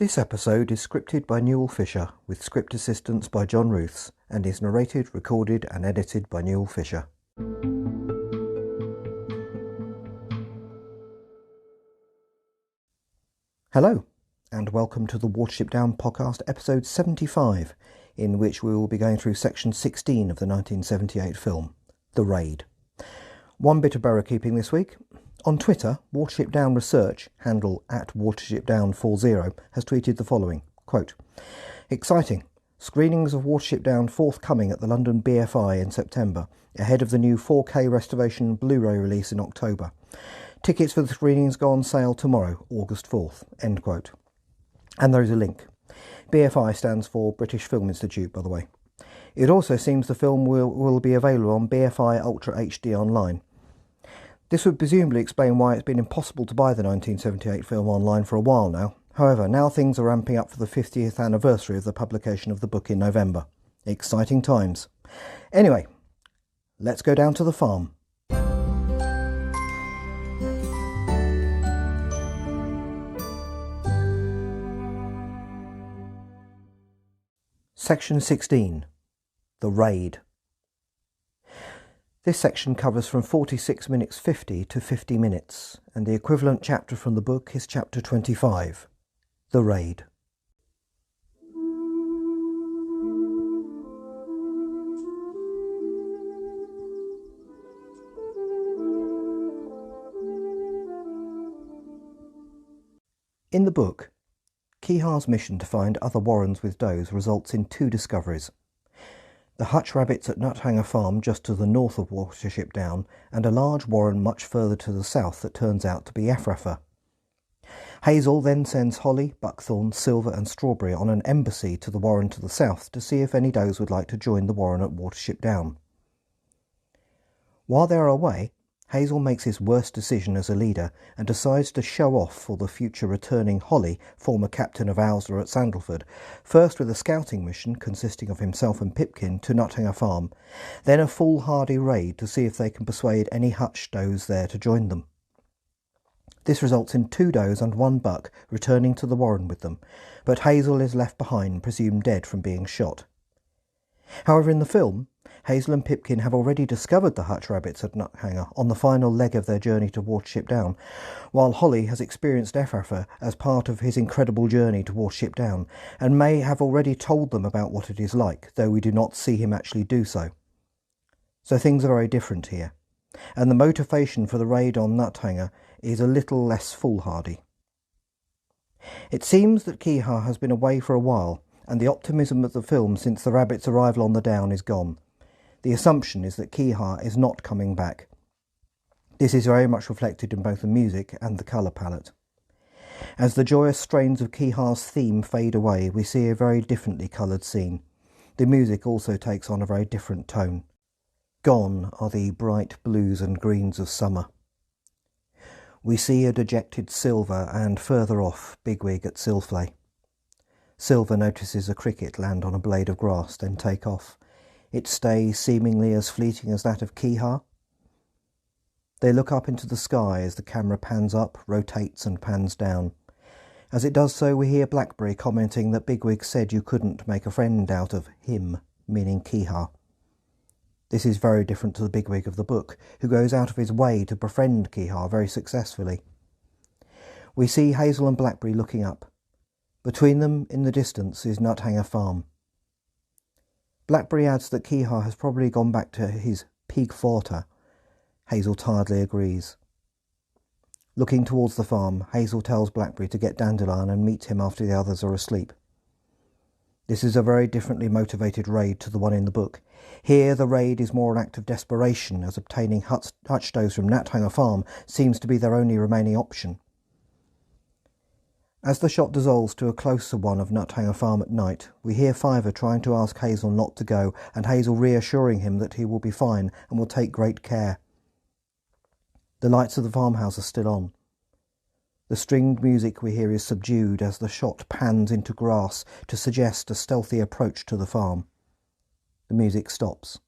This episode is scripted by Newell Fisher, with script assistance by John Ruths, and is narrated, recorded and edited by Newell Fisher. Hello, and welcome to the Watership Down podcast, episode 75, in which we will be going through section 16 of the 1978 film, The Raid. One bit of borough keeping this week. On Twitter, Watership Down Research, handle @WatershipDown40, has tweeted the following, quote, "Exciting. Screenings of Watership Down forthcoming at the London BFI in September, ahead of the new 4K restoration Blu-ray release in October. Tickets for the screenings go on sale tomorrow, August 4th, end quote." And there is a link. BFI stands for British Film Institute, by the way. It also seems the film will be available on BFI Ultra HD online. This would presumably explain why it's been impossible to buy the 1978 film online for a while now. However, now things are ramping up for the 50th anniversary of the publication of the book in November. Exciting times. Anyway, let's go down to the farm. Section 16. The Raid. This section covers from 46 minutes 50 to 50 minutes, and the equivalent chapter from the book is chapter 25, The Raid. In the book, Keehar's mission to find other warrens with does results in two discoveries. The hutch rabbits at Nuthanger Farm just to the north of Watership Down, and a large warren much further to the south that turns out to be Ephrafah. Hazel then sends Holly, Buckthorn, Silver and Strawberry on an embassy to the warren to the south to see if any does would like to join the warren at Watership Down. While they are away, Hazel makes his worst decision as a leader and decides to show off for the future returning Holly, former captain of Owsler at Sandalford, first with a scouting mission consisting of himself and Pipkin to Nuthanger Farm, then a foolhardy raid to see if they can persuade any hutch does there to join them. This results in 2 does and 1 buck returning to the warren with them, but Hazel is left behind, presumed dead from being shot. However, in the film, Hazel and Pipkin have already discovered the hutch rabbits at Nuthanger on the final leg of their journey to Watership Down, while Holly has experienced Ephrafah as part of his incredible journey to Watership Down, and may have already told them about what it is like, though we do not see him actually do so. So things are very different here, and the motivation for the raid on Nuthanger is a little less foolhardy. It seems that Keehar has been away for a while, and the optimism of the film since the rabbits' arrival on the down is gone. The assumption is that Keehar is not coming back. This is very much reflected in both the music and the colour palette. As the joyous strains of Keehar's theme fade away, we see a very differently coloured scene. The music also takes on a very different tone. Gone are the bright blues and greens of summer. We see a dejected Silver and, further off, Bigwig at Silflay. Silver notices a cricket land on a blade of grass, then take off, its stay seemingly as fleeting as that of Keehar. They look up into the sky as the camera pans up, rotates and pans down. As it does so, we hear Blackberry commenting that Bigwig said you couldn't make a friend out of him, meaning Keehar. This is very different to the Bigwig of the book, who goes out of his way to befriend Keehar very successfully. We see Hazel and Blackberry looking up. Between them, in the distance, is Nuthanger Farm. Blackberry adds that Keehar has probably gone back to his pig forter. Hazel tiredly agrees. Looking towards the farm, Hazel tells Blackberry to get Dandelion and meet him after the others are asleep. This is a very differently motivated raid to the one in the book. Here the raid is more an act of desperation, as obtaining hutch does from Nuthanger Farm seems to be their only remaining option. As the shot dissolves to a closer one of Nuthanger Farm at night, we hear Fiver trying to ask Hazel not to go, and Hazel reassuring him that he will be fine and will take great care. The lights of the farmhouse are still on. The stringed music we hear is subdued as the shot pans into grass to suggest a stealthy approach to the farm. The music stops.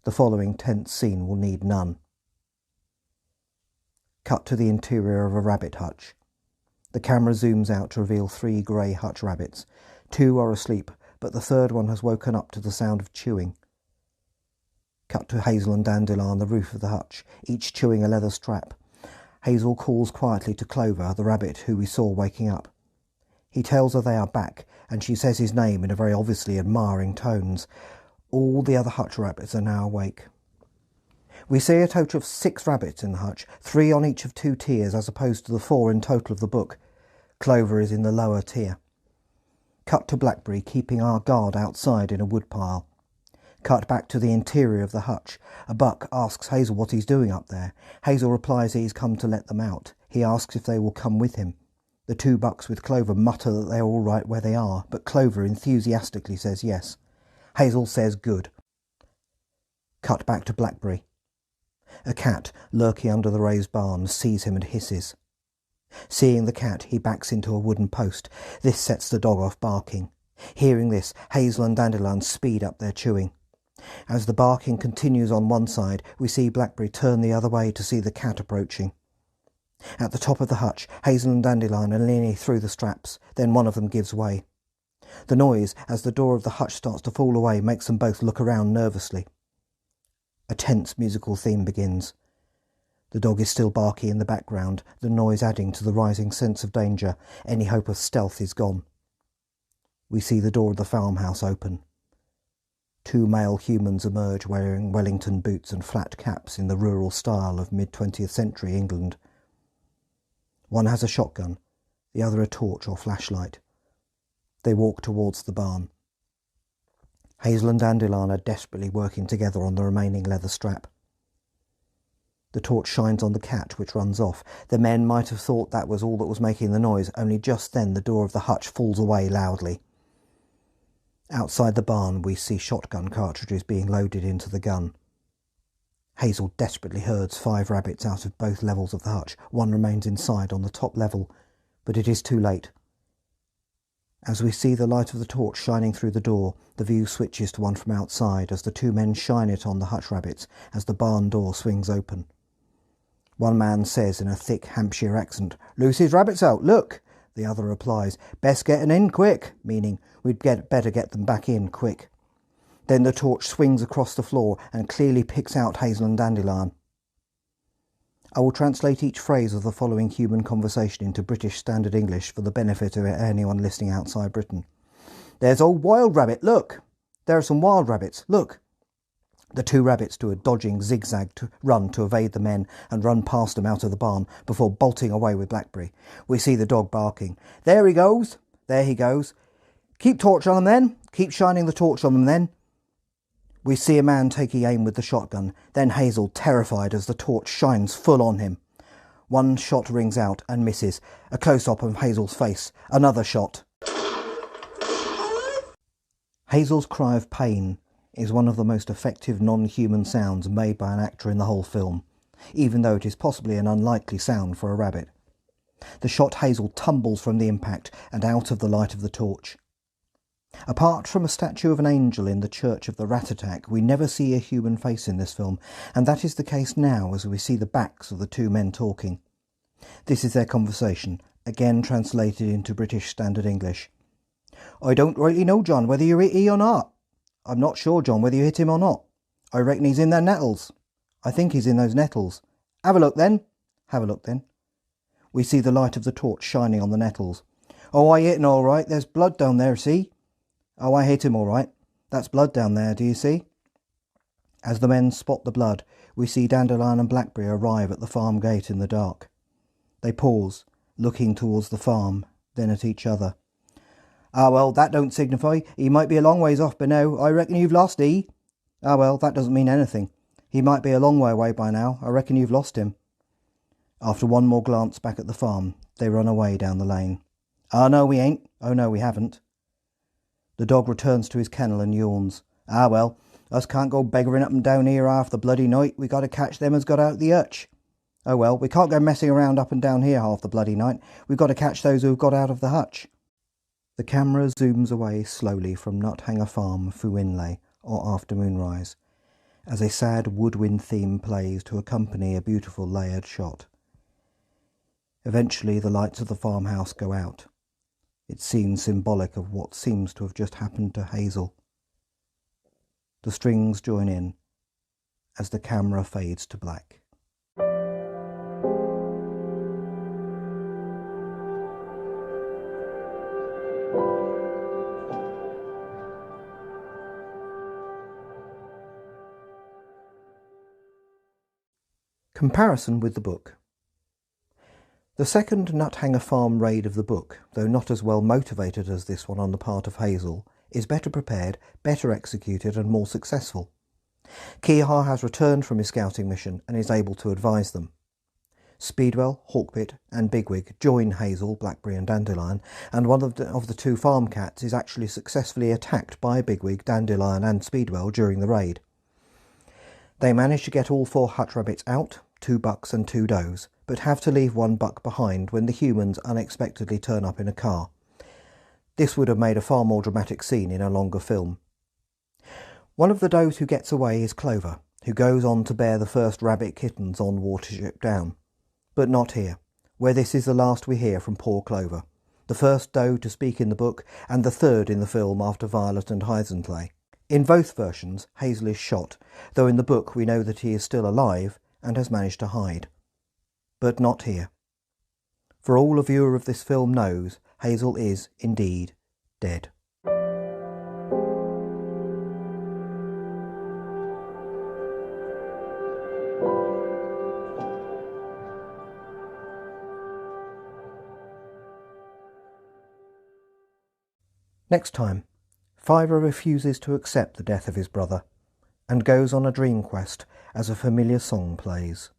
The following tense scene will need none. Cut to the interior of a rabbit hutch. The camera zooms out to reveal 3 grey hutch rabbits. 2 are asleep, but the third one has woken up to the sound of chewing. Cut to Hazel and Dandelion on the roof of the hutch, each chewing a leather strap. Hazel calls quietly to Clover, the rabbit who we saw waking up. He tells her they are back, and she says his name in a very obviously admiring tones. All the other hutch rabbits are now awake. We see a total of 6 rabbits in the hutch, 3 on each of 2 tiers as opposed to the 4 in total of the book. Clover is in the lower tier. Cut to Blackberry keeping our guard outside in a woodpile. Cut back to the interior of the hutch. A buck asks Hazel what he's doing up there. Hazel replies he's come to let them out. He asks if they will come with him. The 2 bucks with Clover mutter that they are all right where they are, but Clover enthusiastically says yes. Hazel says good. Cut back to Blackberry. A cat, lurking under the raised barn, sees him and hisses. Seeing the cat, he backs into a wooden post. This sets the dog off barking. Hearing this, Hazel and Dandelion speed up their chewing. As the barking continues on one side, we see Blackberry turn the other way to see the cat approaching. At the top of the hutch, Hazel and Dandelion are nearly through the straps. Then one of them gives way. The noise, as the door of the hutch starts to fall away, makes them both look around nervously. A tense musical theme begins. The dog is still barking in the background, the noise adding to the rising sense of danger. Any hope of stealth is gone. We see the door of the farmhouse open. 2 male humans emerge wearing Wellington boots and flat caps in the rural style of mid-20th century England. One has a shotgun, the other a torch or flashlight. They walk towards the barn. Hazel and Dandelion are desperately working together on the remaining leather strap. The torch shines on the cat, which runs off. The men might have thought that was all that was making the noise, only just then the door of the hutch falls away loudly. Outside the barn we see shotgun cartridges being loaded into the gun. Hazel desperately herds 5 rabbits out of both levels of the hutch. One remains inside on the top level, but it is too late. As we see the light of the torch shining through the door, the view switches to one from outside as the 2 men shine it on the hutch rabbits as the barn door swings open. One man says in a thick Hampshire accent, "Lucy's rabbits out, look!" The other replies, "Best getting in quick," meaning we'd better get them back in quick. Then the torch swings across the floor and clearly picks out Hazel and Dandelion. I will translate each phrase of the following human conversation into British Standard English for the benefit of anyone listening outside Britain. "There's old wild rabbit, look! There are some wild rabbits, look!" The 2 rabbits do a dodging zigzag run to evade the men and run past them out of the barn before bolting away with Blackberry. We see the dog barking. "There he goes! There he goes! Keep torch on them then! Keep shining the torch on them then!" We see a man taking aim with the shotgun, then Hazel terrified as the torch shines full on him. One shot rings out and misses. A close-up of Hazel's face. Another shot. Hazel's cry of pain is one of the most effective non-human sounds made by an actor in the whole film, even though it is possibly an unlikely sound for a rabbit. The shot Hazel tumbles from the impact and out of the light of the torch. Apart from a statue of an angel in the church of the Rat Attack, we never see a human face in this film, and that is the case now as we see the backs of the 2 men talking. This is their conversation, again translated into British Standard English. "I don't rightly know, John, whether you hit he or not. I'm not sure, John, whether you hit him or not. I reckon he's in their nettles. I think he's in those nettles. Have a look then. Have a look then." We see the light of the torch shining on the nettles. "Oh, I hit him all right. There's blood down there, see? Oh, I hit him all right. That's blood down there, do you see?" As the men spot the blood, we see Dandelion and Blackberry arrive at the farm gate in the dark. They pause, looking towards the farm, then at each other. "Ah, well, that don't signify. He might be a long ways off by now. I reckon you've lost he." "Ah, well, that doesn't mean anything. He might be a long way away by now. I reckon you've lost him." After one more glance back at the farm, they run away down the lane. "Ah, no, we ain't. Oh, no, we haven't." The dog returns to his kennel and yawns. "Ah, well, us can't go beggaring up and down here half the bloody night. We got to catch them as got out the hutch. Oh, well, we can't go messing around up and down here half the bloody night. We've got to catch those who've got out of the hutch." The camera zooms away slowly from Nuthanger Farm, Fuinley, or after moonrise, as a sad woodwind theme plays to accompany a beautiful layered shot. Eventually the lights of the farmhouse go out. It seems symbolic of what seems to have just happened to Hazel. The strings join in as the camera fades to black. Comparison with the book. The second Nuthanger Farm raid of the book, though not as well motivated as this one on the part of Hazel, is better prepared, better executed and more successful. Keehaw has returned from his scouting mission and is able to advise them. Speedwell, Hawkbit and Bigwig join Hazel, Blackberry and Dandelion, and one of the two farm cats is actually successfully attacked by Bigwig, Dandelion and Speedwell during the raid. They manage to get all 4 hut rabbits out, 2 bucks and 2 does, but have to leave 1 buck behind when the humans unexpectedly turn up in a car. This would have made a far more dramatic scene in a longer film. One of the does who gets away is Clover, who goes on to bear the first rabbit kittens on Watership down. But not here, where this is the last we hear from poor Clover, the first doe to speak in the book and the third in the film after Violet and Hyzenthley. In both versions, Hazel is shot, though in the book we know that he is still alive and has managed to hide. But not here. For all a viewer of this film knows, Hazel is, indeed, dead. Next time, Fiver refuses to accept the death of his brother and goes on a dream quest as a familiar song plays.